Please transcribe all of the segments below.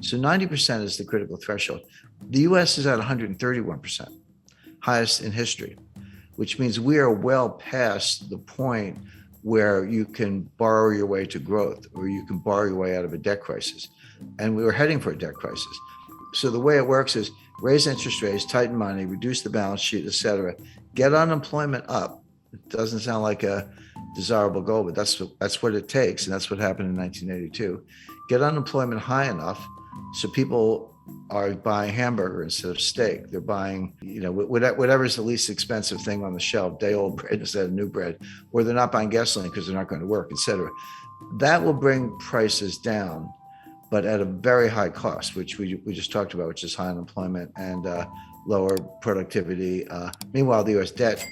So 90% is the critical threshold. The US is at 131%, highest in history, which means we are well past the point where you can borrow your way to growth or you can borrow your way out of a debt crisis. And we were heading for a debt crisis. So the way it works is raise interest rates, tighten money, reduce the balance sheet, et cetera, get unemployment up. It doesn't sound like a desirable goal, but that's what it takes. And that's what happened in 1982. Get unemployment high enough so people are buying hamburger instead of steak. They're buying, whatever's the least expensive thing on the shelf, day-old bread instead of new bread, or they're not buying gasoline because they're not going to work, et cetera. That will bring prices down, but at a very high cost, which we just talked about, which is high unemployment and lower productivity. Meanwhile, the U.S. debt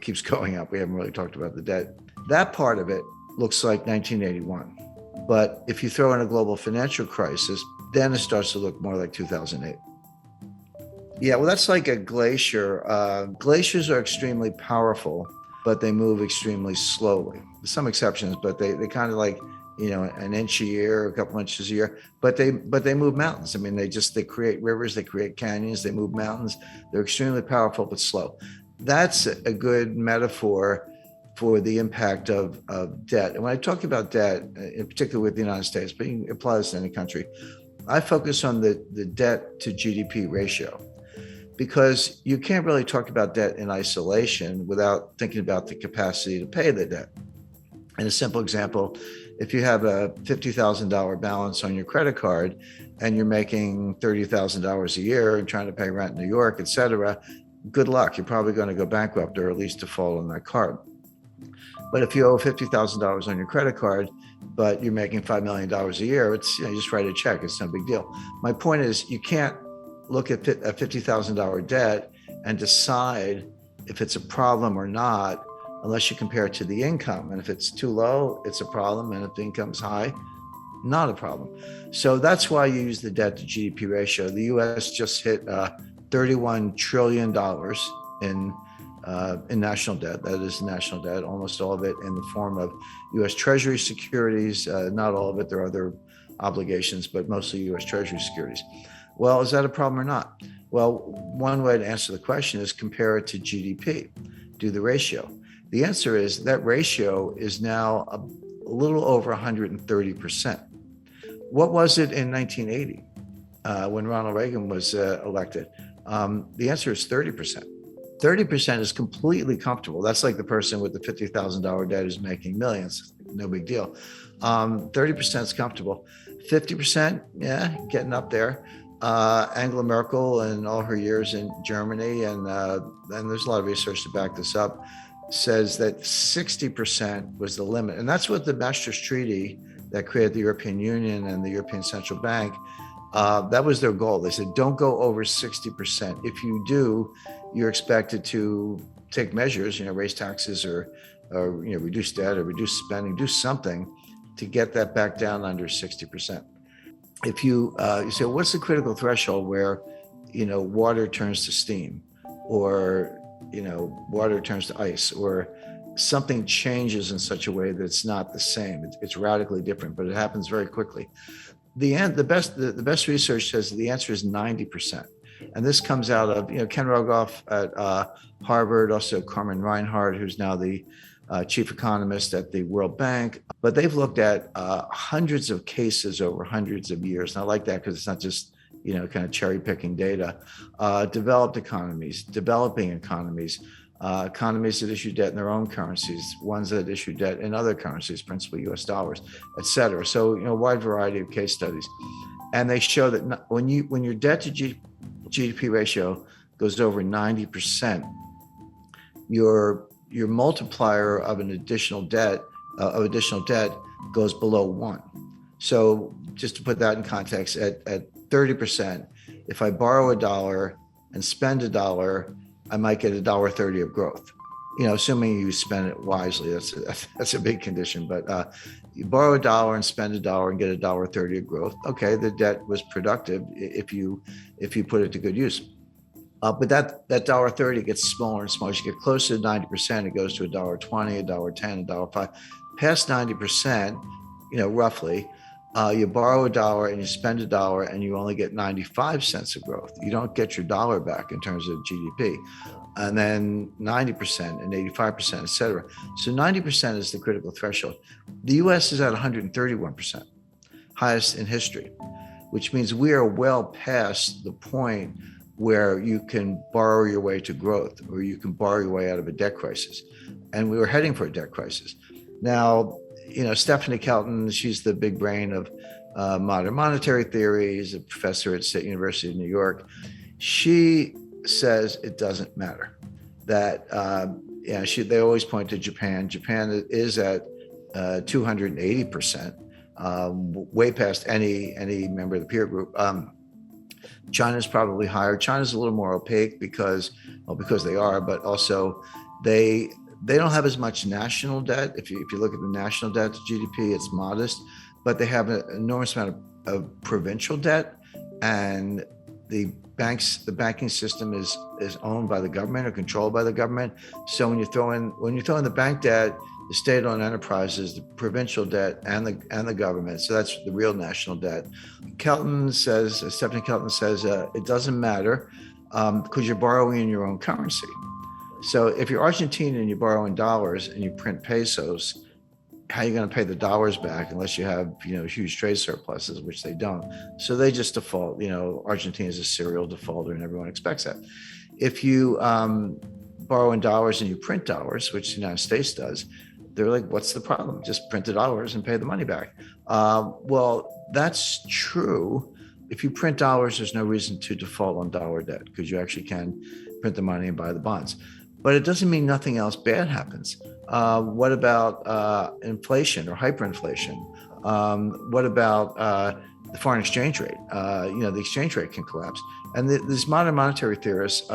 keeps going up. We haven't really talked about the debt. That part of it looks like 1981. But if you throw in a global financial crisis, then it starts to look more like 2008. Yeah, well, that's like a glacier. Glaciers are extremely powerful, but they move extremely slowly. There's some exceptions, but they kind of like, an inch a year, a couple inches a year, but they move mountains. I mean, they create rivers, they create canyons, they move mountains. They're extremely powerful, but slow. That's a good metaphor for the impact of debt. And when I talk about debt, in particular with the United States, but you can apply this to any country, I focus on the debt to GDP ratio, because you can't really talk about debt in isolation without thinking about the capacity to pay the debt. And a simple example, if you have a $50,000 balance on your credit card and you're making $30,000 a year and trying to pay rent in New York, et cetera, good luck. You're probably going to go bankrupt or at least default on that card. But if you owe $50,000 on your credit card, but you're making $5 million a year, it's, you just write a check. It's no big deal. My point is, you can't look at a $50,000 debt and decide if it's a problem or not unless you compare it to the income. And if it's too low, it's a problem. And if the income's high, not a problem. So that's why you use the debt to GDP ratio. The US just hit $31 trillion in national debt. That is national debt, almost all of it in the form of US Treasury securities. Not all of it, there are other obligations, but mostly US Treasury securities. Well, is that a problem or not? Well, one way to answer the question is compare it to GDP, do the ratio. The answer is that ratio is now a little over 130%. What was it in 1980 when Ronald Reagan was elected? The answer is 30%. 30% is completely comfortable. That's like the person with the $50,000 debt who's making millions. No big deal. 30% is comfortable. 50%, yeah, getting up there. Angela Merkel and all her years in Germany, and there's a lot of research to back this up, says that 60% was the limit. And that's what the Maastricht Treaty that created the European Union and the European Central Bank, that was their goal. They said, don't go over 60%. If you do, you're expected to take measures, raise taxes or reduce debt or reduce spending, do something to get that back down under 60%. If you say, what's the critical threshold where, water turns to steam, or, water turns to ice, or something changes in such a way that it's not the same. It's radically different, but it happens very quickly. The best research says the answer is 90%. And this comes out of, Ken Rogoff at Harvard, also Carmen Reinhart, who's now the chief economist at the World Bank. But they've looked at hundreds of cases over hundreds of years. And I like that because it's not just, kind of cherry picking data. Developed economies, developing economies, economies that issue debt in their own currencies, ones that issue debt in other currencies, principally US dollars, et cetera. So, a wide variety of case studies. And they show that when your debt to GDP ratio goes over 90%, your multiplier of additional debt goes below 1. So just to put that in context, at 30%, if I borrow $1 and spend $1, I might get $1.30 of growth. Assuming you spend it wisely, that's a big condition. But you borrow $1 and spend $1 and get $1.30 of growth. Okay, the debt was productive if you put it to good use. But that $1.30 gets smaller and smaller. As you get closer to 90%, it goes to $1.20, $1.10, $1.05. Past 90%, roughly, You borrow a dollar and you spend a dollar and you only get 95 cents of growth. You don't get your dollar back in terms of GDP. And then 90% and 85%, et cetera. So 90% is the critical threshold. The US is at 131%, highest in history, which means we are well past the point where you can borrow your way to growth or you can borrow your way out of a debt crisis. And we were heading for a debt crisis. Now, Stephanie Kelton, she's the big brain of modern monetary theory. She's a professor at State University of New York. She says it doesn't matter. That they always point to Japan. Japan is at 280%, way past any member of the peer group. China's probably higher. China's a little more opaque because they are, but also they don't have as much national debt. If you look at the national debt to GDP, it's modest, but they have an enormous amount of provincial debt, and the banking system is owned by the government or controlled by the government. So when you throw in the bank debt, the state-owned enterprises, the provincial debt, and the government, so that's the real national debt. Stephanie Kelton says it doesn't matter because you're borrowing in your own currency. So if you're Argentine and you borrow in dollars and you print pesos, how are you going to pay the dollars back unless you have, huge trade surpluses, which they don't. So they just default. Argentina is a serial defaulter and everyone expects that. If you borrow in dollars and you print dollars, which the United States does, they're like, what's the problem? Just print the dollars and pay the money back. Well, that's true. If you print dollars, there's no reason to default on dollar debt because you actually can print the money and buy the bonds. But it doesn't mean nothing else bad happens. What about inflation or hyperinflation? What about the foreign exchange rate? The exchange rate can collapse. And these modern monetary theorists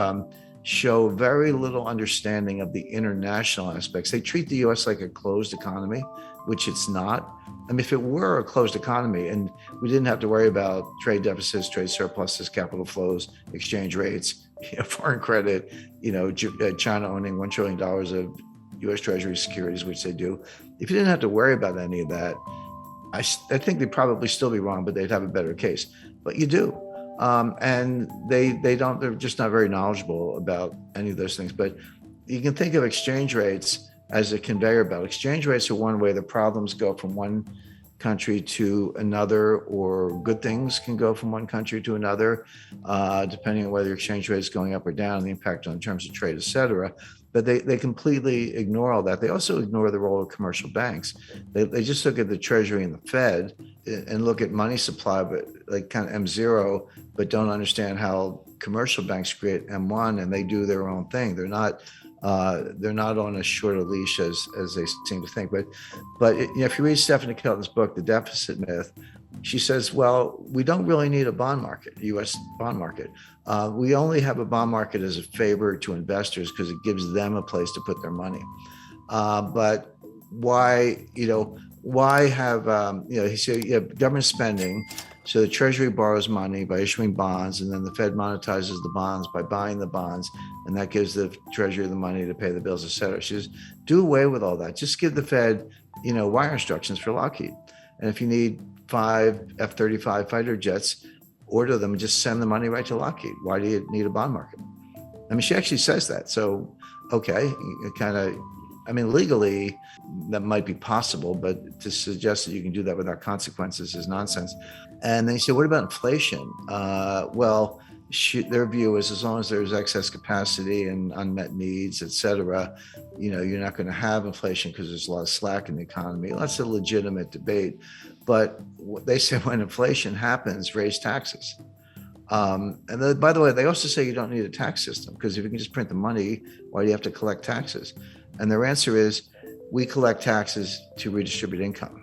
show very little understanding of the international aspects. They treat the US like a closed economy, which it's not. I mean, if it were a closed economy and we didn't have to worry about trade deficits, trade surpluses, capital flows, exchange rates, foreign credit, China owning $1 trillion of US Treasury securities, which they do. If you didn't have to worry about any of that, I think they'd probably still be wrong, but they'd have a better case. But you do. And they're just not very knowledgeable about any of those things. But you can think of exchange rates as a conveyor belt. Exchange rates are one way the problems go from one country to another, or good things can go from one country to another, depending on whether your exchange rate is going up or down, the impact on terms of trade, et cetera. But they completely ignore all that. They also ignore the role of commercial banks. They just look at the Treasury and the Fed and look at money supply, but like kind of M0, but don't understand how commercial banks create M1 and they do their own thing. They're not on as short a leash as they seem to think. But if you read Stephanie Kelton's book, The Deficit Myth, she says, well, we don't really need a bond market, U.S. bond market. We only have a bond market as a favor to investors because it gives them a place to put their money. But why have, he said, you have government spending. So the Treasury borrows money by issuing bonds, and then the Fed monetizes the bonds by buying the bonds, and that gives the Treasury the money to pay the bills, et cetera. She says, do away with all that. Just give the Fed, wire instructions for Lockheed. And if you need 5 F-35 fighter jets, order them and just send the money right to Lockheed. Why do you need a bond market? I mean, she actually says that. So, okay, legally, that might be possible, but to suggest that you can do that without consequences is nonsense. And then you say, what about inflation? Their view is as long as there's excess capacity and unmet needs, et cetera, you're not going to have inflation because there's a lot of slack in the economy. That's a legitimate debate. But they say when inflation happens, raise taxes. And then, by the way, they also say you don't need a tax system because if you can just print the money, why do you have to collect taxes? And their answer is, we collect taxes to redistribute income.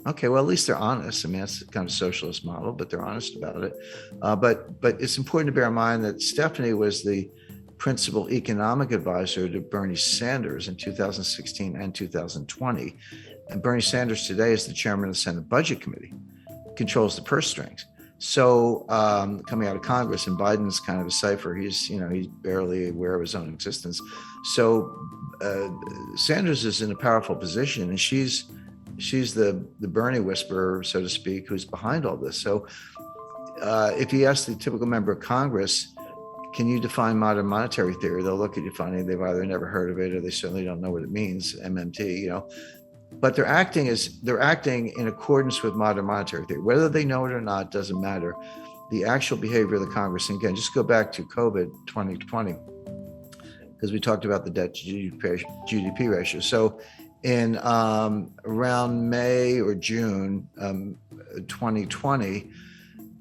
Okay, well, at least they're honest. I mean, that's the kind of socialist model, but they're honest about it. But it's important to bear in mind that Stephanie was the principal economic advisor to Bernie Sanders in 2016 and 2020. And Bernie Sanders today is the chairman of the Senate Budget Committee, controls the purse strings. So coming out of Congress, and Biden's kind of a cipher. He's barely aware of his own existence. So Sanders is in a powerful position, and she's she's the Bernie whisperer, so to speak, who's behind all this. So if you ask the typical member of Congress, can you define modern monetary theory? They'll look at you funny. They've either never heard of it or they certainly don't know what it means, MMT, But they're acting in accordance with modern monetary theory. Whether they know it or not doesn't matter. The actual behavior of the Congress, and again, just go back to COVID 2020, because we talked about the debt to GDP ratio. So in around May or June 2020,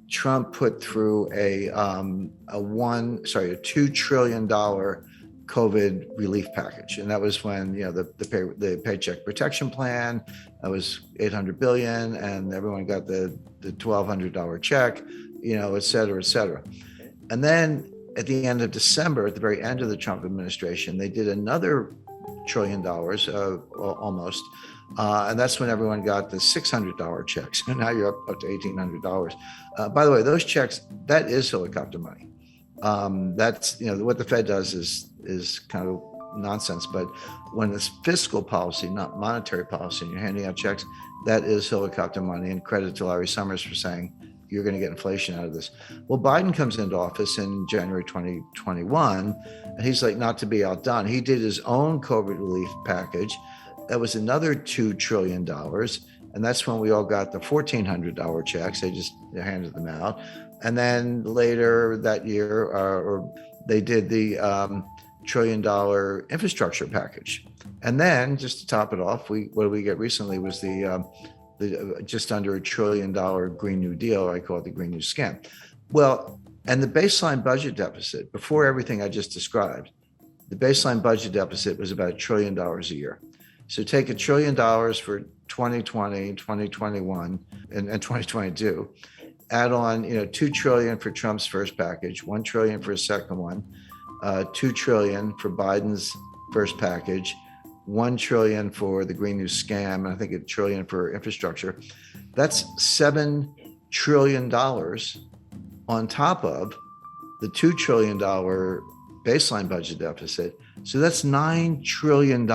Trump put through a $2 trillion COVID relief package, and that was when the Paycheck Protection Plan, that was $800 billion, and everyone got the $1,200 check, et cetera, et cetera. And then at the end of December, at the very end of the Trump administration, they did another $1 trillion almost. And that's when everyone got the $600 checks. And now you're up to $1,800. By the way, those checks, that is helicopter money. That's, what the Fed does is kind of nonsense. But when it's fiscal policy, not monetary policy, and you're handing out checks, that is helicopter money. And credit to Larry Summers for saying, you're going to get inflation out of this. Well, Biden comes into office in January 2021, and he's like, not to be outdone, he did his own COVID relief package. That was another $2 trillion. And that's when we all got the $1,400 checks. They just handed them out. And then later that year, they did the $1 trillion infrastructure package. And then just to top it off, what did we get recently was the just under $1 trillion Green New Deal. I call it the Green New Scam. Well, and the baseline budget deficit, before everything I just described, the baseline budget deficit was about $1 trillion a year. So take $1 trillion for 2020, 2021, and 2022, add on, $2 trillion for Trump's first package, $1 trillion for his second one, $2 trillion for Biden's first package, $1 trillion for the Green New Scam, and I think $1 trillion for infrastructure. That's $7 trillion on top of the $2 trillion baseline budget deficit. So that's $9 trillion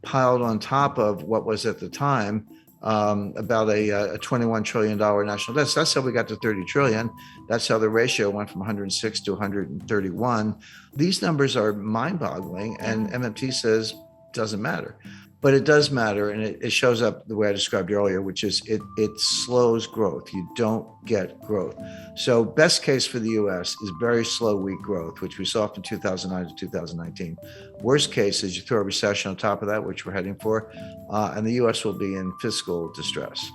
piled on top of what was at the time about a $21 trillion national debt. So that's how we got to 30 trillion. That's how the ratio went from 106 to 131. These numbers are mind-boggling, and MMT says doesn't matter. But it does matter, and it shows up the way I described earlier, which is it slows growth. You don't get growth. So best case for the U.S. is very slow, weak growth, which we saw from 2009 to 2019. Worst case is you throw a recession on top of that, which we're heading for, and the U.S. will be in fiscal distress.